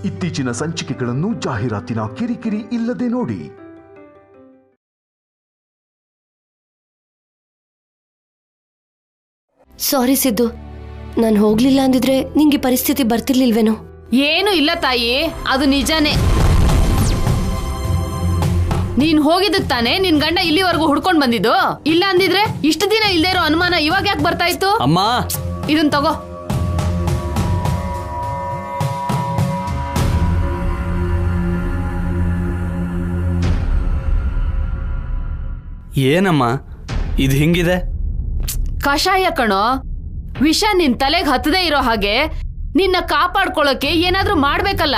ಇತ್ತೀಚಿನ ಸಂಚಿಕೆಗಳನ್ನು ಜಾಹೀರಾತಿನ ಕಿರಿಕಿರಿ ಇಲ್ಲದೆ ನೋಡಿ. ಸಾರಿ ಸಿದ್ದು, ನಾನು ಹೋಗ್ಲಿಲ್ಲ ಅಂದಿದ್ರೆ ನಿಂಗೆ ಪರಿಸ್ಥಿತಿ ಬರ್ತಿರ್ಲಿಲ್ವೇನೋ? ಏನು ಇಲ್ಲ ತಾಯಿ, ಅದು ನಿಜಾನೇ. ನೀನ್ ಹೋಗಿದ್ದಕ್ ತಾನೆ ನಿನ್ ಗಂಡ ಇಲ್ಲಿವರೆಗೂ ಹುಡ್ಕೊಂಡ್ ಬಂದಿದ್ದು. ಇಲ್ಲ ಅಂದಿದ್ರೆ ಇಷ್ಟು ದಿನ ಇಲ್ದೇ ಇರೋ ಅನುಮಾನ ಇವಾಗ ಯಾಕೆ ಬರ್ತಾ ಇತ್ತು? ಅಮ್ಮ, ಇದನ್ ತಗೋ. ಏನಮ್ಮ ಇದು ಹಿಂಗಿದೆ? ಕಷಾಯ ಕಣೋ. ವಿಷ ನಿನ್ ತಲೆಗೆ ಹತ್ತದೇ ಇರೋ ಹಾಗೆ ನಿನ್ನ ಕಾಪಾಡ್ಕೊಳ್ಳೋಕೆ ಏನಾದ್ರೂ ಮಾಡ್ಬೇಕಲ್ಲ.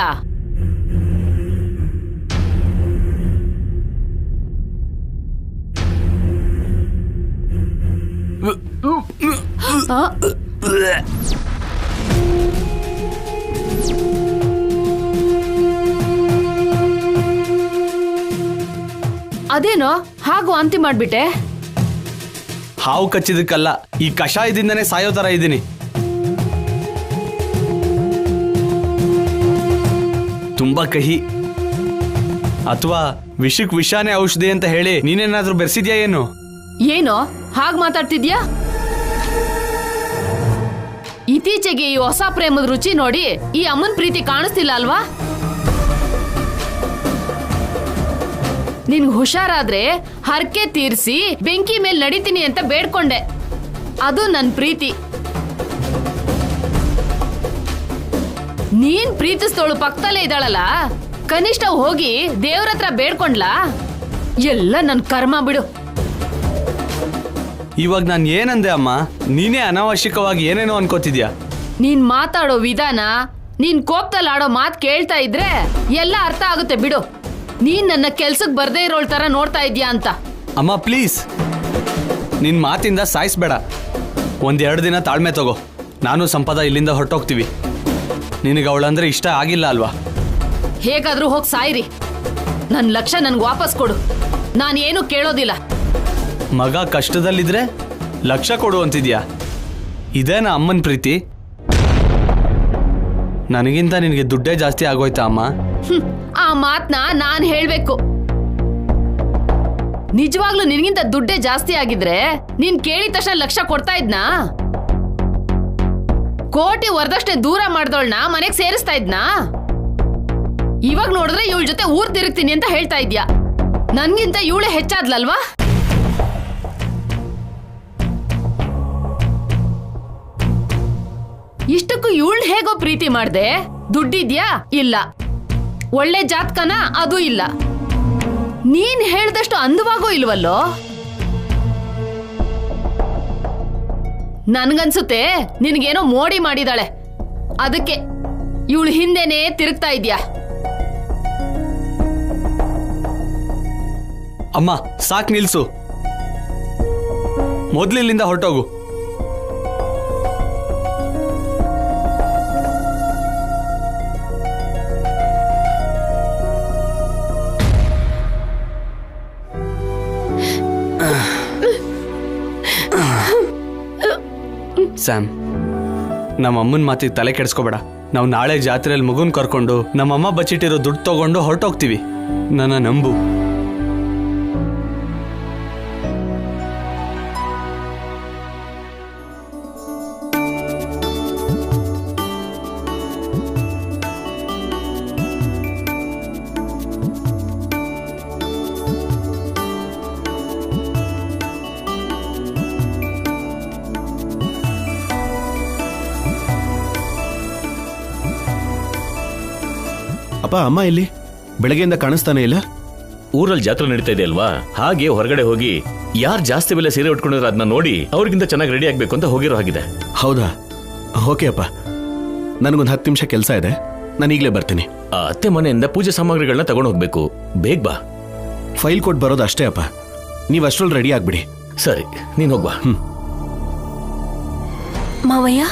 ಅದೇನೋ ಹಾಗೂ ವಾಂತಿ ಮಾಡ್ಬಿಟ್ಟೆ? ಹಾವು ಕಚ್ಚಿದಕ್ಕಲ್ಲ, ಈ ಕಷಾಯದಿಂದನೇ ಸಾಯೋ ತರ ಇದ್ದೀನಿ. ತುಂಬಾ ಕಹಿ. ಅಥವಾ ವಿಷಕ್ ವಿಷಾನೇ ಔಷಧಿ ಅಂತ ಹೇಳಿ ನೀನೇನಾದ್ರೂ ಬೆರೆಸಿದ್ಯಾ ಏನು? ಏನೋ ಹಾಗ್ ಮಾತಾಡ್ತಿದ್ಯಾ? ಇತ್ತೀಚೆಗೆ ಈ ಹೊಸ ಪ್ರೇಮದ ರುಚಿ ನೋಡಿ ಈ ಅಮ್ಮನ್ ಪ್ರೀತಿ ಕಾಣಿಸ್ತಿಲ್ಲ ಅಲ್ವಾ? ನಿನ್ಗೆ ಹುಷಾರಾದ್ರೆ ಹರಕೆ ತೀರ್ಸಿ ಬೆಂಕಿ ಮೇಲೆ ನಡಿತೀನಿ ಅಂತ ಬೇಡ್ಕೊಂಡೆ. ಅದು ನನ್ ಪ್ರೀತಿ. ನೀನ್ ಪ್ರೀತಿಸ್ತೋಳು ಪಕ್ಕದಲ್ಲೇ ಇದ್ದಾಳಲ್ಲ, ಕನಿಷ್ಠ ಹೋಗಿ ದೇವ್ರ ಹತ್ರ ಬೇಡ್ಕೊಂಡ್ಲಾ? ಎಲ್ಲ ನನ್ ಕರ್ಮ ಬಿಡು. ಇವಾಗ ನಾನು ಏನಂದೆ ಅಮ್ಮ? ನೀನೇ ಅನಾವಶ್ಯಕವಾಗಿ ಏನೇನೋ ಅನ್ಕೋತಿದ್ಯಾ. ನೀನ್ ಮಾತಾಡೋ ವಿಧಾನ, ನೀನ್ ಕೋಪದಲ್ಲಿ ಆಡೋ ಮಾತ್ ಕೇಳ್ತಾ ಇದ್ರೆ ಎಲ್ಲ ಅರ್ಥ ಆಗುತ್ತೆ ಬಿಡು. ನೀನ್ ನನ್ನ ಕೆಲ್ಸಕ್ಕೆ ಬರ್ದೇ ಇರೋಳ್ ತರ ನೋಡ್ತಾ ಇದ್ಯಾ ಅಂತ. ಅಮ್ಮ ಪ್ಲೀಸ್, ನಿನ್ ಮಾತಿಂದ ಸಾಯಿಸ್ಬೇಡ. 1-2 ದಿನ ತಾಳ್ಮೆ ತಗೋ. ನಾನು ಸಂಪದ ಇಲ್ಲಿಂದ ಹೊರಟೋಗ್ತೀವಿ. ನಿನಗೆ ಅವಳಂದ್ರೆ ಇಷ್ಟ ಆಗಿಲ್ಲ ಅಲ್ವಾ? ಹೇಗಾದ್ರೂ ಹೋಗಿ ಸಾಯಿರಿ. ನನ್ ಲಕ್ಷ ನನ್ಗೆ ವಾಪಸ್ ಕೊಡು. ನಾನೇನು ಕೇಳೋದಿಲ್ಲ. ಮಗ ಕಷ್ಟದಲ್ಲಿದ್ರೆ ಲಕ್ಷ ಕೊಡು ಅಂತಿದ್ಯಾ? ಇದೇನಾ ಅಮ್ಮನ ಪ್ರೀತಿ? ನನಗಿಂತ ನಿನಗೆ ದುಡ್ಡೇ ಜಾಸ್ತಿ ಆಗೋಯ್ತಾ ಅಮ್ಮ? ಆ ಮಾತ್ನ ನಾನ್ ಹೇಳ್ಬೇಕು. ನಿಜವಾಗ್ಲೂ ನಿನ್ಗಿಂತ ದುಡ್ಡೇ ಜಾಸ್ತಿ ಆಗಿದ್ರೆ ನೀನ್ ಕೇಳಿದ ತಕ್ಷಣ ಲಕ್ಷ ಕೊಡ್ತಾ ಇದ್ನಾ? ಕೋಟಿ ವರದಷ್ಟೇ ದೂರ ಮಾಡ್ದೋಳ್ನ ಮನೆಗ್ ಸೇರಿಸ್ತಾ ಇದ್ನಾ? ಇವಾಗ ನೋಡಿದ್ರೆ ಇವಳ ಜೊತೆ ಊರ್ ತಿರುಗ್ತೀನಿ ಅಂತ ಹೇಳ್ತಾ ಇದ್ಯಾ. ನನ್ಗಿಂತ ಇವಳೆ ಹೆಚ್ಚಾದ್ಲಲ್ವಾ? ಇಷ್ಟಕ್ಕೂ ಇವಳು ಹೇಗೋ ಪ್ರೀತಿ ಮಾಡ್ದೆ? ದುಡ್ಡಿದ್ಯಾ? ಇಲ್ಲ. ಒಳ್ಳೆ ಜಾತಕನ? ಅದು ಇಲ್ಲ. ನೀನ್ ಹೇಳ್ದಷ್ಟು ಅಂದವಾಗೋ ಇಲ್ವಲ್ಲೋ? ನನ್ಗನ್ಸುತ್ತೆ ನಿನ್ಗೇನೋ ಮೋಡಿ ಮಾಡಿದಾಳೆ. ಅದಕ್ಕೆ ಇವಳು ಹಿಂದೆನೆ ತಿರುಗ್ತಾ ಇದ್ಯಾ. ಅಮ್ಮ ಸಾಕ್ ನಿಲ್ಸು. ಮೊದ್ಲಿಲ್ಲಿಂದ ಹೊರಟೋಗು. ಸ್ಯಾಮ್, ನಮ್ಮಮ್ಮನ ಮಾತಿಗೆ ತಲೆ ಕೆಡಿಸ್ಕೋಬೇಡ. ನಾವು ನಾಳೆ ಜಾತ್ರೆಯಲ್ಲಿ ಮಗುನ್ ಕರ್ಕೊಂಡು ನಮ್ಮಮ್ಮ ಬಚ್ಚಿಟ್ಟಿರೋ ದುಡ್ಡು ತಗೊಂಡು ಹೊರಟೋಗ್ತೀವಿ. ನನ್ನ ನಂಬು. ಅಪ್ಪ, ಅಮ್ಮ ಇಲ್ಲಿ ಬೆಳಗ್ಗೆಯಿಂದ ಕಾಣಿಸ್ತಾನೆ ಇಲ್ಲ. ಊರಲ್ಲಿ ಜಾತ್ರೆ ನಡೀತಾ ಇದೆ ಅಲ್ವಾ, ಹಾಗೆ ಹೊರಗಡೆ ಹೋಗಿ ಯಾರು ಜಾಸ್ತಿ ಬೆಲೆ ಸೀರೆ ಉಟ್ಕೊಂಡಿರೋ ಅದನ್ನ ನೋಡಿ ಅವ್ರಿಗಿಂತ ಚೆನ್ನಾಗಿ ರೆಡಿ ಆಗ್ಬೇಕು ಅಂತ ಹೋಗಿರೋ ಹಾಗಿದೆ. ಹೌದಾ? ಓಕೆ ಅಪ್ಪ, ನನಗೊಂದು 10 ನಿಮಿಷ ಕೆಲಸ ಇದೆ, ನಾನು ಈಗಲೇ ಬರ್ತೀನಿ. ಆ ಅತ್ತೆ ಮನೆಯಿಂದ ಪೂಜೆ ಸಾಮಗ್ರಿಗಳನ್ನ ತಗೊಂಡು ಹೋಗ್ಬೇಕು. ಬೇಗ ಬಾ. ಫೈಲ್ ಕೊಟ್ಟು ಬರೋದು ಅಷ್ಟೇ ಅಪ್ಪ, ನೀವು ಅಷ್ಟ್ರಲ್ಲಿ ರೆಡಿ ಆಗ್ಬಿಡಿ. ಸರಿ, ನೀನ್ ಹೋಗ್ಬಾ. ಮಾವಯ್ಯ,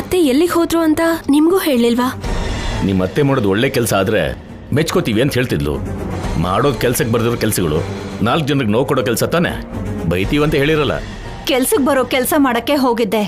ಅತ್ತೆ ಎಲ್ಲಿಗೆ ಹೋದ್ರು ಅಂತ ನಿಮ್ಗೂ ಹೇಳಿಲ್ವಾ? ನಿಮ್ಮ ಅತ್ತೆ ಮಾಡೋದು ಒಳ್ಳೆ ಕೆಲಸ ಆದ್ರೆ ಮೆಚ್ಕೋತೀವಿ ಅಂತ ಹೇಳ್ತಿದ್ಲು. ಮಾಡೋದು ಕೆಲ್ಸಕ್ಕೆ ಬರ್ದಿರೋ ಕೆಲಸಗಳು 4 ಜನರಿಗೆ ನೋವು ಕೊಡೋ ಕೆಲಸ ತಾನೆ. ಬೈತೀವಂತ ಹೇಳಿರಲ್ಲ. ಕೆಲ್ಸಕ್ಕೆ ಬರೋ ಕೆಲಸ ಮಾಡಕ್ಕೆ ಹೋಗಿದ್ದೆ.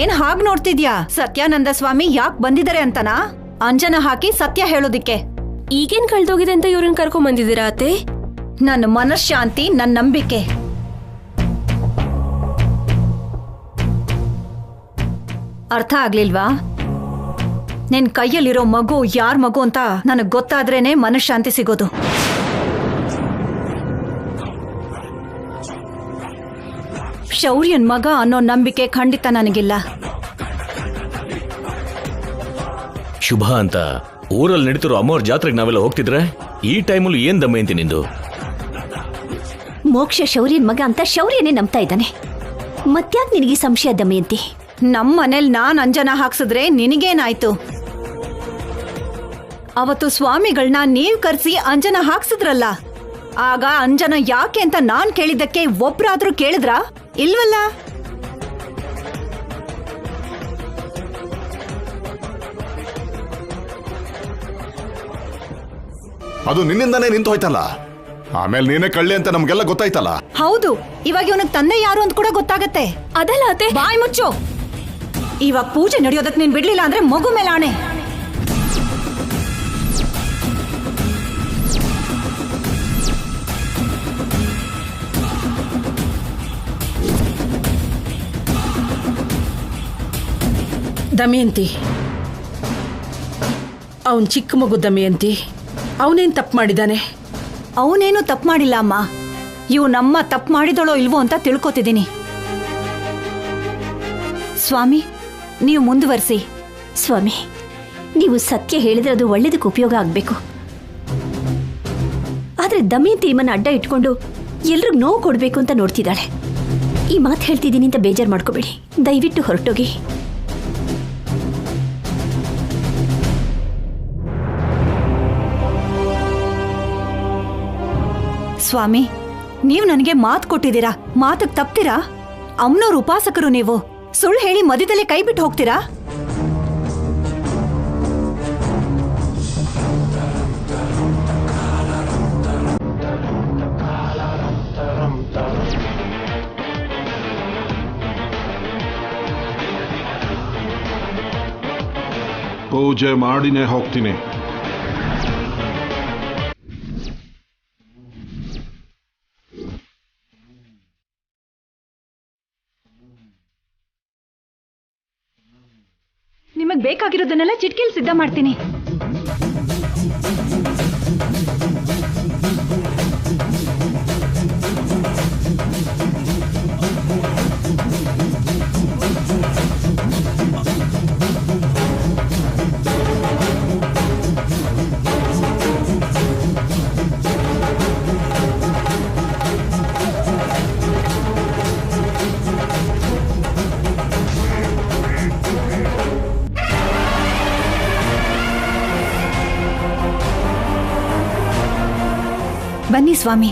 ಏನ್ ಹಾಗ್ ನೋಡ್ತಿದ್ಯಾ? ಸತ್ಯಾನಂದ ಸ್ವಾಮಿ ಯಾಕೆ ಬಂದಿದ್ದಾರೆ ಅಂತನಾ? ಅಂಜನ ಹಾಕಿ ಸತ್ಯ ಹೇಳೋದಿಕ್ಕೆ. ಈಗೇನ್ ಕಳ್ದೋಗಿದೆ ಅಂತ ಇವ್ರನ್ನ ಕರ್ಕೊಂಡ್ ಬಂದಿದ್ದೀರಾ ಅತ್ತೆ? ನನ್ನ ಮನಃಶಾಂತಿ, ನನ್ನ ನಂಬಿಕೆ. ಅರ್ಥ ಆಗ್ಲಿಲ್ವಾ? ನಿನ್ ಕೈಯಲ್ಲಿರೋ ಮಗು ಯಾರ್ ಮಗು ಅಂತ ನನಗ್ ಗೊತ್ತಾದ್ರೇನೆ ಮನಃಶಾಂತಿ ಸಿಗೋದು. ಶೌರ್ಯನ್ ಮಗ ಅನ್ನೋ ನಂಬಿಕೆ ಖಂಡಿತ ನನಗಿಲ್ಲ. ಶುಭ ಅಂತ ಊರಲ್ಲಿ ನಡೀತಿರೋ ಅಮ್ಮವ್ರ ಜಾತ್ರೆಗೆ ನಾವೆಲ್ಲ ಹೋಗ್ತಿದ್ರೆ ಈ ಟೈಮಲ್ಲಿ ಏನ್ ದಮಯಂತಿ ನಿಂದು? ಮೋಕ್ಷ ಶೌರ್ಯನ್ ಮಗ ಅಂತ ಶೌರ್ಯನೇ ನಂಬ್ತಾ ಇದ್ದಾನೆ. ಮತ್ಯಾಕ್ ನಿನಗೆ ಸಂಶಯ ದಮಯಂತಿ? ನಮ್ ಮನೇಲಿ ನಾನ್ ಅಂಜನ ಹಾಕ್ಸಿದ್ರೆ ನಿನಗೇನಾಯ್ತು? ಅವತ್ತು ಸ್ವಾಮಿಗಳನ್ನ ನೀವ್ ಕರ್ಸಿ ಅಂಜನ ಹಾಕ್ಸಿದ್ರಲ್ಲ, ಆಗ ಅಂಜನ ಯಾಕೆ ಅಂತ ನಾನ್ ಕೇಳಿದ್ದಕ್ಕೆ ಒಬ್ರಾದ್ರೂ ಕೇಳಿದ್ರಾ? ಇಲ್ವಲ್ಲ. ಅದು ನಿನ್ನಿಂದಾನೇ ನಿಂತು ಹೋಯ್ತಲ್ಲ, ಆಮೇಲೆ ನೀನೇ ಕಳ್ಳಿ ಅಂತ ನಮ್ಗೆಲ್ಲ ಗೊತ್ತಾಯ್ತಲ್ಲ. ಹೌದು, ಇವಾಗ ಇವನಿಗೆ ತಂದೆ ಯಾರು ಅಂತ ಕೂಡ ಗೊತ್ತಾಗತ್ತೆ. ಅದಲ್ಲ ಅತ್ತೆ. ಬಾಯ್ ಮುಚ್ಚು. ಇವಾಗ ಪೂಜೆ ನಡೆಯೋದಕ್ಕೆ ನೀನ್ ಬಿಡ್ಲಿಲ್ಲ ಅಂದ್ರೆ ಮಗು ಮೇಲೆ ಆಣೆ. ದಮಯಂತಿ, ಅವನ್ ಚಿಕ್ಕ ಮಗು ದಮಯಂತಿ, ಅವನೇನ್ ತಪ್ಪು ಮಾಡಿದಾನೆ? ಅವನೇನು ತಪ್ಪು ಮಾಡಿಲ್ಲ ಅಮ್ಮ. ಇವು ನಮ್ಮ ತಪ್ಪು ಮಾಡಿದಳೋ ಇಲ್ವೋ ಅಂತ ತಿಳ್ಕೊತಿದ್ದೀನಿ. ಸ್ವಾಮಿ, ನೀವು ಮುಂದುವರಿಸಿ. ಸ್ವಾಮಿ, ನೀವು ಸತ್ಯ ಹೇಳಿದ್ರೆ ಅದು ಒಳ್ಳೇದಕ್ಕೆ ಉಪಯೋಗ ಆಗ್ಬೇಕು. ಆದ್ರೆ ದಮಯಂತಿ ನಿಮ್ಮನ್ನ ಅಡ್ಡ ಇಟ್ಕೊಂಡು ಎಲ್ರಿಗೂ ನೋವು ಕೊಡ್ಬೇಕು ಅಂತ ನೋಡ್ತಿದ್ದಾಳೆ. ಈ ಮಾತು ಹೇಳ್ತಿದ್ದೀನಿ ಅಂತ ಬೇಜಾರು ಮಾಡ್ಕೋಬೇಡಿ, ದಯವಿಟ್ಟು ಹೊರಟೋಗಿ. ಸ್ವಾಮಿ, ನೀವು ನನಗೆ ಮಾತು ಕೊಟ್ಟಿದ್ದೀರಾ, ಮಾತಕ್ಕೆ ತಪ್ತೀರಾ? ಅಮ್ಮನವ್ರ ಉಪಾಸಕರು ನೀವು. ಸುಳ್ಳು ಹೇಳಿ ಮಧ್ಯದಲ್ಲೇ ಕೈ ಬಿಟ್ಟು ಹೋಗ್ತೀರಾ? ಪೂಜೆ ಮಾಡಿನೇ ಹೋಗ್ತೀನಿ. ನಿಮಗ್ ಬೇಕಾಗಿರೋದನ್ನೆಲ್ಲ ಚಿಟ್ಕಿಲ್ ಸಿದ್ಧ ಮಾಡ್ತೀನಿ. ಬನ್ನಿ ಸ್ವಾಮಿ.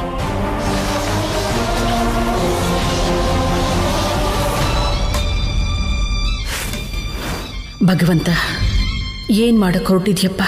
ಭಗವಂತ, ಏನ್ ಮಾಡಕ್ ಹೊರಟಿದ್ಯಪ್ಪ?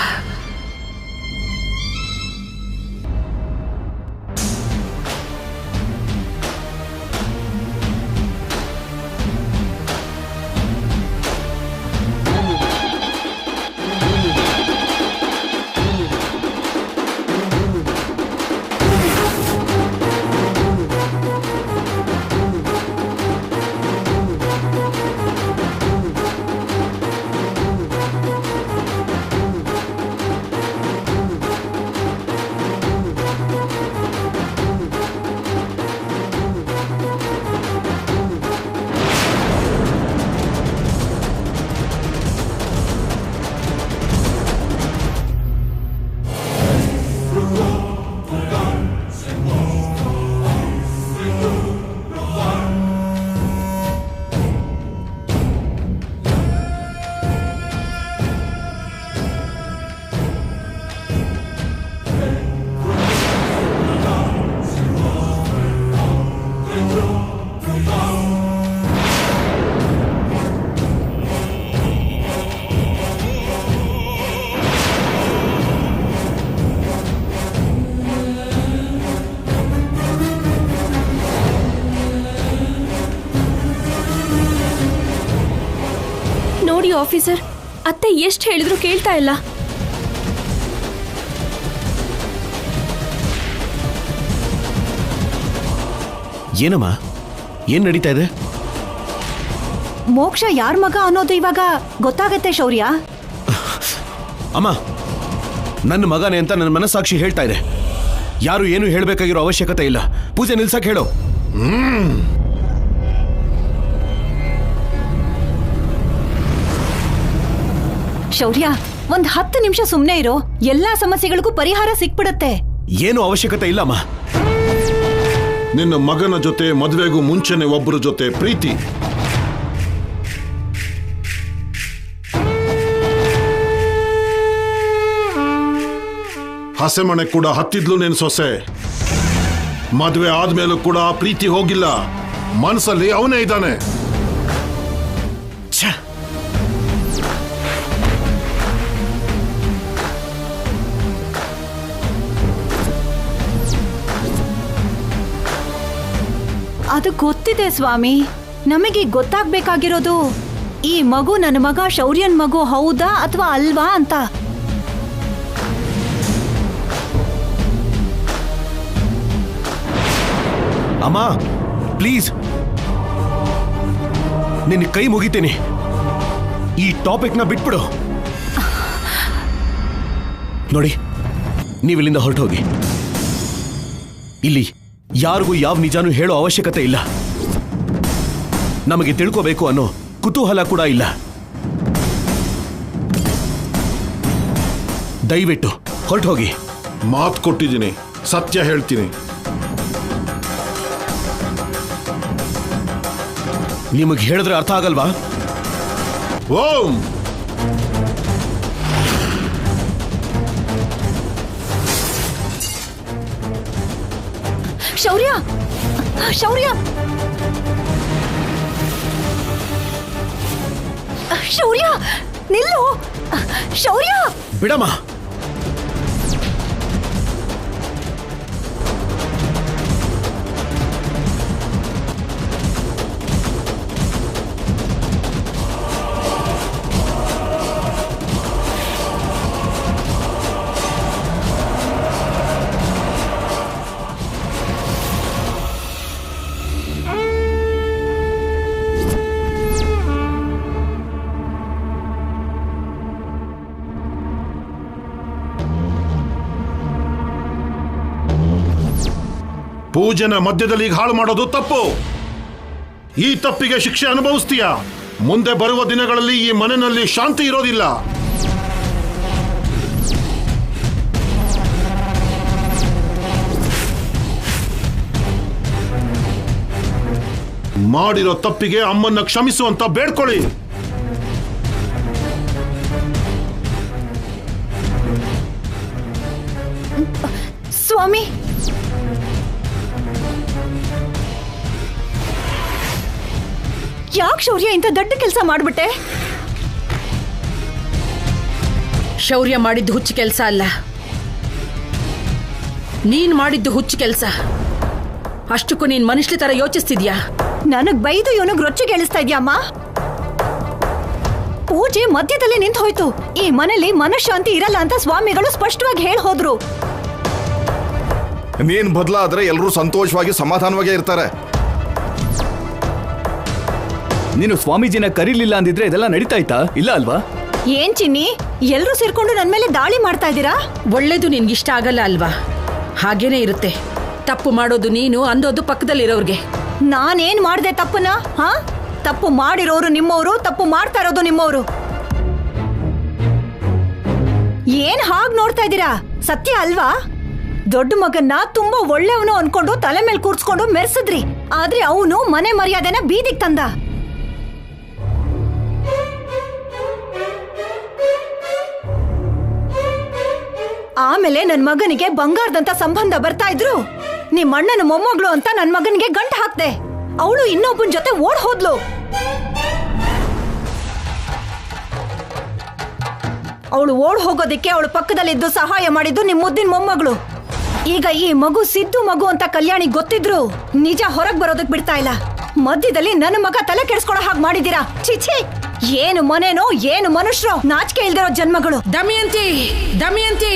ನೋಡಿ ಆಫೀಸರ್, ಅತ್ತೆ ಎಷ್ಟು ಹೇಳಿದ್ರು ಕೇಳ್ತಾ ಇಲ್ಲ. ಏನಮ್ಮ, ಏನ್ ನಡೀತಾ ಇದೆ? ಮೋಕ್ಷ ಯಾರ್ ಮಗ ಅನ್ನೋದು ಇವಾಗ ಗೊತ್ತಾಗತ್ತೆ ಶೌರ್ಯ. ಅಮ್ಮ, ನನ್ನ ಮಗನೇ ಅಂತ ನನ್ನ ಮನಸ್ಸಾಕ್ಷಿ ಹೇಳ್ತಾ ಇದೆ. ಯಾರು ಏನು ಹೇಳಬೇಕಾಗಿರೋ ಅವಶ್ಯಕತೆ ಇಲ್ಲ. ಪೂಜೆ ನಿಲ್ಸಕ್ ಹೇಳು. ಶೌರ್ಯ, ಒಂದ್ 10 ನಿಮಿಷ ಸುಮ್ನೆ ಇರೋ, ಎಲ್ಲಾ ಸಮಸ್ಯೆಗಳಿಗೂ ಪರಿಹಾರ ಸಿಕ್ಬಿಡತ್ತೆ. ಏನು ಅವಶ್ಯಕತೆ ಇಲ್ಲಮ್ಮ. ನಿನ್ನ ಮಗನ ಜೊತೆ ಮದುವೆಗೂ ಮುಂಚೆನೆ ಒಬ್ಬರ ಜೊತೆ ಪ್ರೀತಿ. ಹಸೆಮಣೆ ಕೂಡ ಹತ್ತಿದ್ಲು ನಿನ್ ಸೊಸೆ. ಮದುವೆ ಆದ್ಮೇಲೂ ಕೂಡ ಆ ಪ್ರೀತಿ ಹೋಗಿಲ್ಲ. ಮನಸ್ಸಲ್ಲಿ ಅವನೇ ಇದ್ದಾನೆ. ಅದು ಗೊತ್ತಿದೆ ಸ್ವಾಮಿ. ನಮಗೆ ಗೊತ್ತಾಗ್ಬೇಕಾಗಿರೋದು ಈ ಮಗು ನನ್ನ ಮಗ ಶೌರ್ಯನ್ ಮಗು ಹೌದಾ ಅಥವಾ ಅಲ್ವಾ ಅಂತ. ಅಮ್ಮ ಪ್ಲೀಸ್, ನಿನ್ನ ಕೈ ಮುಗಿತೀನಿ, ಈ ಟಾಪಿಕ್ನ ಬಿಟ್ಬಿಡು. ನೋಡಿ, ನೀವಿಲ್ಲಿಂದ ಹೊರಟೋಗಿ. ಇಲ್ಲಿ ಯಾರಿಗೂ ಯಾವ ನಿಜಾನೂ ಹೇಳೋ ಅವಶ್ಯಕತೆ ಇಲ್ಲ. ನಮಗೆ ತಿಳ್ಕೋಬೇಕು ಅನ್ನೋ ಕುತೂಹಲ ಕೂಡ ಇಲ್ಲ. ದಯವಿಟ್ಟು ಹೊರಟೋಗಿ. ಮಾತು ಕೊಟ್ಟಿದ್ದೀನಿ, ಸತ್ಯ ಹೇಳ್ತೀನಿ. ನಿಮಗೆ ಹೇಳಿದ್ರೆ ಅರ್ಥ ಆಗಲ್ವಾ? ಓಂ ಶೌರ್ಯ, ಶೌರ್ಯ, ಶೌರ್ಯ, ನಿಲ್ಲು. ಶೌರ್ಯ, ಬಿಡಮ್ಮ. ಪೂಜೆನ ಮಧ್ಯದಲ್ಲಿ ಹಾಳು ಮಾಡೋದು ತಪ್ಪು. ಈ ತಪ್ಪಿಗೆ ಶಿಕ್ಷೆ ಅನುಭವಿಸ್ತೀಯ. ಮುಂದೆ ಬರುವ ದಿನಗಳಲ್ಲಿ ಈ ಮನೆಯಲ್ಲಿ ಶಾಂತಿ ಇರೋದಿಲ್ಲ. ಮಾಡಿರೋ ತಪ್ಪಿಗೆ ಅಮ್ಮನ್ನ ಕ್ಷಮಿಸುವಂತ ಬೇಡ್ಕೊಳ್ಳಿ. ಸ್ವಾಮಿ, ಯಾಕೆ ಶೌರ್ಯ ಇಂಥ ದೊಡ್ಡ ಕೆಲಸ ಮಾಡ್ಬಿಟ್ಟೆ? ಶೌರ್ಯ ಮಾಡಿದ್ದು ಹುಚ್ಚು ಕೆಲಸ ಅಲ್ಲ, ನೀನ್ ಮಾಡಿದ್ದು ಹುಚ್ಚು ಕೆಲಸ. ಅಷ್ಟಕ್ಕೂ ನೀನ್ ಮನುಷ್ಯ ತರ ಯೋಚಿಸ್ತಿದ್ಯಾ? ನನಗ್ ಬೈದು ಇವನಿಗೆ ರೊಚ್ಚಿ ಕೇಳಿಸ್ತಾ ಇದ್ಯಮ್ಮ. ಪೂಜೆ ಮಧ್ಯದಲ್ಲಿ ನಿಂತು ಹೋಯ್ತು. ಈ ಮನೇಲಿ ಮನಃಶಾಂತಿ ಇರಲ್ಲ ಅಂತ ಸ್ವಾಮಿಗಳು ಸ್ಪಷ್ಟವಾಗಿ ಹೇಳಿ ಹೋದ್ರು. ನೀನ್ ಬದಲಾದ್ರೆ ಎಲ್ಲರೂ ಸಂತೋಷವಾಗಿ ಸಮಾಧಾನವಾಗಿ ಇರ್ತಾರೆ. ನೀನು ಸ್ವಾಮೀಜಿನ ಕರೀಲಿಲ್ಲ ಅಂದಿದ್ರೆ ಇದೆಲ್ಲ ನಡೀತಾ ಇತ್ತಾ? ಇಲ್ಲ ಅಲ್ವಾ? ಏನ್ ಚಿನ್ನಿ, ಎಲ್ರೂ ಸೇರ್ಕೊಂಡು ನನ್ ಮೇಲೆ ದಾಳಿ ಮಾಡ್ತಾ ಇದ್ದೀರಾ? ಒಳ್ಳೇದು ನಿನ್ಗಿಷ್ಟ ಆಗಲ್ಲ ಅಲ್ವಾ? ಹಾಗೇನೆ ಇರುತ್ತೆ. ತಪ್ಪು ಮಾಡೋದು ನೀನು, ಅಂದೋದು ಪಕ್ಕದಲ್ಲಿರೋರ್ಗೆ. ನಾನೇನ್ ಮಾಡ್ದೆ ತಪ್ಪನ? ಹಾ, ತಪ್ಪು ಮಾಡಿರೋರು ನಿಮ್ಮವರು, ತಪ್ಪು ಮಾಡ್ತಾ ಇರೋದು ನಿಮ್ಮವರು. ಏನ್ ಹಾಗ್ ನೋಡ್ತಾ ಇದ್ದೀರಾ? ಸತ್ಯ ಅಲ್ವಾ? ದೊಡ್ಡ ಮಗನ್ನ ತುಂಬಾ ಒಳ್ಳೆಯವನು ಅನ್ಕೊಂಡು ತಲೆ ಮೇಲೆ ಕೂರ್ಸ್ಕೊಂಡು ಮೆರೆಸಿದ್ರಿ. ಆದ್ರೆ ಅವನು ಮನೆ ಮರ್ಯಾದೆನ ಬೀದಿಗೆ ತಂದ. ಆಮೇಲೆ ನನ್ ಮಗನಿಗೆ ಬಂಗಾರದಂತ ಸಂಬಂಧ ಬರ್ತಾ ಇದ್ರು. ನಿಮ್ ಅಣ್ಣನ ಮೊಮ್ಮಗಳು ಅಂತ ನನ್ ಮಗನಿಗೆ ಗಂಟು ಹಾಕ್ದೆ. ಅವಳು ಇನ್ನೊಬ್ಬನ ಜೊತೆ ಓಡ್ ಹೋದ್ಲು. ಅವಳು ಓಡ್ ಹೋಗೋದಿಕ್ಕೆ ಅವಳು ಪಕ್ಕದಲ್ಲಿದ್ದು ಸಹಾಯ ಮಾಡಿದ್ದು ನಿಮ್ ಮುದ್ದಿನ ಮೊಮ್ಮಗಳು. ಈಗ ಈ ಮಗು ಸಿದ್ದು ಮಗು ಅಂತ ಕಲ್ಯಾಣಿ ಗೊತ್ತಿದ್ರು ನಿಜ ಹೊರಗ್ ಬರೋದಕ್ ಬಿಡ್ತಾ ಇಲ್ಲ. ಮಧ್ಯದಲ್ಲಿ ನನ್ನ ಮಗ ತಲೆ ಕೆಡಿಸ್ಕೊಳ್ಳೋ ಹಾಗೆ ಮಾಡಿದೀರಾ. ಚಿಚಿ, ಏನು ಮನೇನೋ ಏನು ಮನುಷ್ಯರೋ ನಾಚಿಕೆ ಇಲ್ದಿರೋ ಜನ್ಮಗಳು. ದಮಯಂತಿ ದಮಯಂತಿ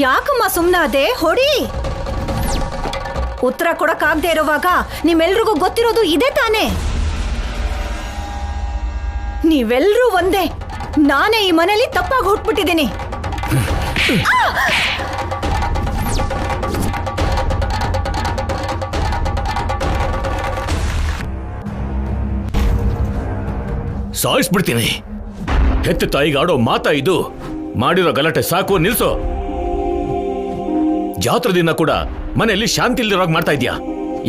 ಯಾಕಮ್ಮ ಸುಮ್ನಾದೆ? ಹೊಡಿ. ಉತ್ತರ ಕೊಡಕ್ಕಾಗದೆ ಇರುವಾಗ ನಿಮ್ಮೆಲ್ರಿಗೂ ಗೊತ್ತಿರೋದು ಇದೇ ತಾನೇ. ನೀವೆಲ್ರೂ ಒಂದೇ. ನಾನೇ ಈ ಮನೇಲಿ ತಪ್ಪಾಗಿ ಹುಟ್ಬಿಟ್ಟಿದ್ದೀನಿ. ಸಾಯಿಸ್ಬಿಡ್ತೀನಿ. ಹೆತ್ತ ತಾಯಿಗೆ ಆಡೋ ಮಾತಾ ಇದು? ಮಾಡಿರೋ ಗಲಾಟೆ ಸಾಕು, ನಿಲ್ಸೋ. ಜಾತ್ರೆ ದಿನ ಕೂಡ ಮನೆಯಲ್ಲಿ ಶಾಂತಿ ಇಲ್ದಿರೋಗ್ ಮಾಡ್ತಾ ಇದ್ಯಾ.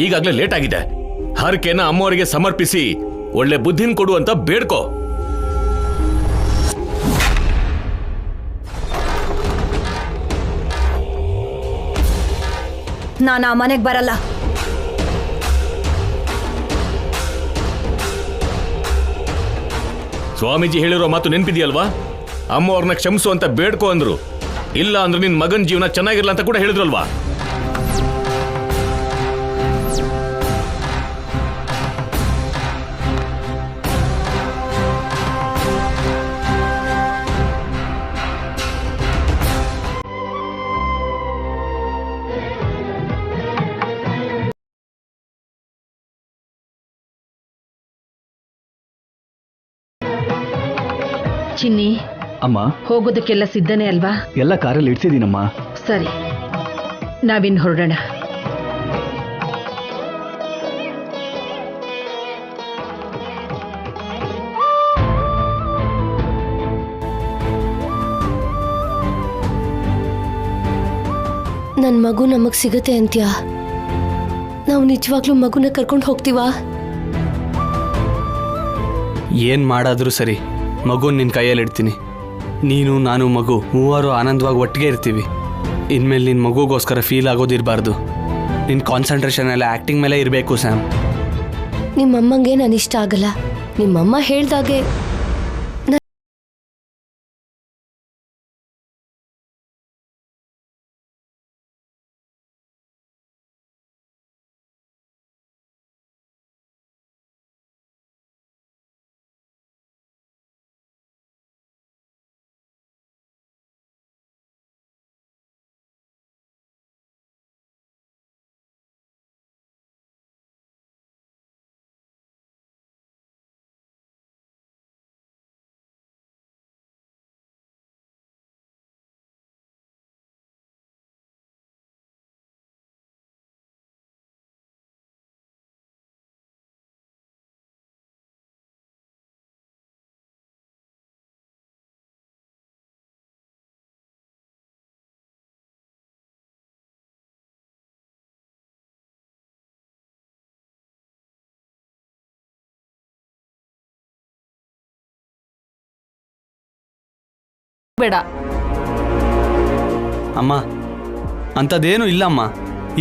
ಈಗಾಗ್ಲೇ ಲೇಟ್ ಆಗಿದೆ. ಹರಕೆನ ಅಮ್ಮವರಿಗೆ ಸಮರ್ಪಿಸಿ ಒಳ್ಳೆ ಬುದ್ಧಿನ ಕೊಡು ಅಂತ ಬೇಡ್ಕೋ. ನಾನು ಆ ಮನೆಗೆ ಬರಲ್ಲ. ಸ್ವಾಮೀಜಿ ಹೇಳಿರೋ ಮಾತು ನೆನ್ಪಿದೆಯಲ್ವಾ? ಅಮ್ಮವ್ರನ್ನ ಕ್ಷಮಿಸು ಅಂತ ಬೇಡ್ಕೋ ಅಂದ್ರು. ಇಲ್ಲ ಅಂದ್ರೆ ನಿನ್ ಮಗನ್ ಜೀವನ ಚೆನ್ನಾಗಿರ್ಲ ಅಂತ ಕೂಡ ಹೇಳಿದ್ರಲ್ವಾ? ಚಿನ್ನಿ, ಅಮ್ಮ, ಹೋಗೋದಕ್ಕೆಲ್ಲ ಸಿದ್ಧನೇ ಅಲ್ವಾ? ಎಲ್ಲ ಕಾರಲ್ಲಿ ಇಡ್ಸಿದ್ದೀನಮ್ಮ. ಸರಿ, ನಾವಿನ್ ಹೊರಡೋಣ. ನನ್ ಮಗು ನಮಗ್ ಸಿಗತ್ತೆ ಅಂತ್ಯಾ? ನಾವು ನಿಜವಾಗ್ಲೂ ಮಗುನ ಕರ್ಕೊಂಡು ಹೋಗ್ತೀವಾ? ಏನ್ ಮಾಡಾದ್ರೂ ಸರಿ, ಮಗುನ್ ನಿನ್ ಕೈಯಲ್ಲಿ ಇಡ್ತೀನಿ. ನೀನು, ನಾನು, ಮಗು ಮೂವರು ಆನಂದವಾಗಿ ಒಟ್ಟಿಗೆ ಇರ್ತೀವಿ. ಇನ್ಮೇಲೆ ನಿನ್ನ ಮಗುಗೋಸ್ಕರ ಫೀಲ್ ಆಗೋದಿರಬಾರ್ದು. ನಿನ್ನ ಕಾನ್ಸಂಟ್ರೇಷನ್ ಎಲ್ಲ ಆ್ಯಕ್ಟಿಂಗ್ ಮೇಲೆ ಇರಬೇಕು ಸ್ಯಾಮ್. ನಿಮ್ಮಮ್ಮಂಗೆ ನಾನು ಇಷ್ಟ ಆಗಲ್ಲ. ನಿಮ್ಮಮ್ಮ ಹೇಳ್ದಾಗೆ ಬೇಡ ಅಮ್ಮ, ಅಂಥದ್ದೇನು ಇಲ್ಲಮ್ಮ.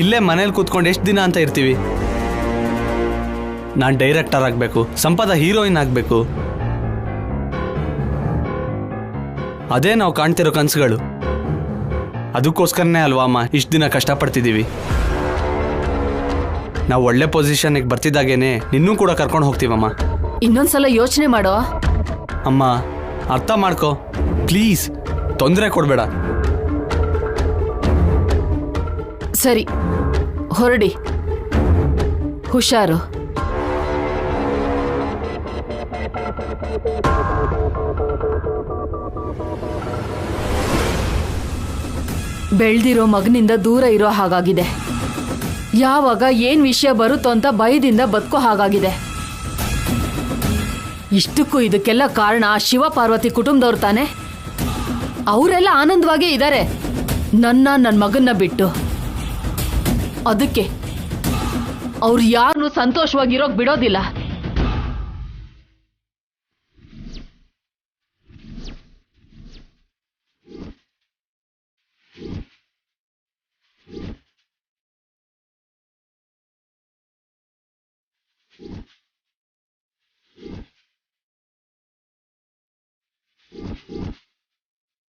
ಇಲ್ಲೇ ಮನೇಲಿ ಕೂತ್ಕೊಂಡು ಎಷ್ಟು ದಿನ ಅಂತ ಇರ್ತೀವಿ? ನಾನು ಡೈರೆಕ್ಟರ್ ಆಗಬೇಕು, ಸಂಪದ ಹೀರೋಯಿನ್ ಆಗಬೇಕು. ಅದೇ ನಾವು ಕಾಣ್ತಿರೋ ಕನಸುಗಳು. ಅದಕ್ಕೋಸ್ಕರನೇ ಅಲ್ವಾ ಅಮ್ಮ ಇಷ್ಟು ದಿನ ಕಷ್ಟಪಡ್ತಿದ್ದೀವಿ. ನಾವು ಒಳ್ಳೆ ಪೊಸಿಷನ್ಗೆ ಬರ್ತಿದ್ದಾಗೇನೆ ನಿನ್ನೂ ಕೂಡ ಕರ್ಕೊಂಡು ಹೋಗ್ತೀವಮ್ಮ. ಇನ್ನೊಂದ್ಸಲ ಯೋಚನೆ ಮಾಡೋ ಅಮ್ಮ. ಅರ್ಥ ಮಾಡ್ಕೋ ಪ್ಲೀಸ್, ತೊಂದರೆ ಕೊಡಬೇಡ. ಸರಿ, ಹೊರಡಿ. ಹುಷಾರು. ಬೆಳ್ದಿರೋ ಮಗನಿಂದ ದೂರ ಇರೋ ಹಾಗಾಗಿದೆ. ಯಾವಾಗ ಏನ್ ವಿಷಯ ಬರುತ್ತೋ ಅಂತ ಭಯದಿಂದ ಬದುಕೋ ಹಾಗಾಗಿದೆ. ಇಷ್ಟಕ್ಕೂ ಇದಕ್ಕೆಲ್ಲ ಕಾರಣ ಶಿವ ಪಾರ್ವತಿ ಕುಟುಂಬದವ್ರು ತಾನೆ. ಅವರೆಲ್ಲ ಆನಂದವಾಗೇ ಇದ್ದಾರೆ, ನನ್ನ ಮಗನ್ನ ಬಿಟ್ಟು. ಅದಕ್ಕೆ ಅವ್ರು ಯಾರನ್ನೂ ಸಂತೋಷವಾಗಿರೋಕ್ ಬಿಡೋದಿಲ್ಲ.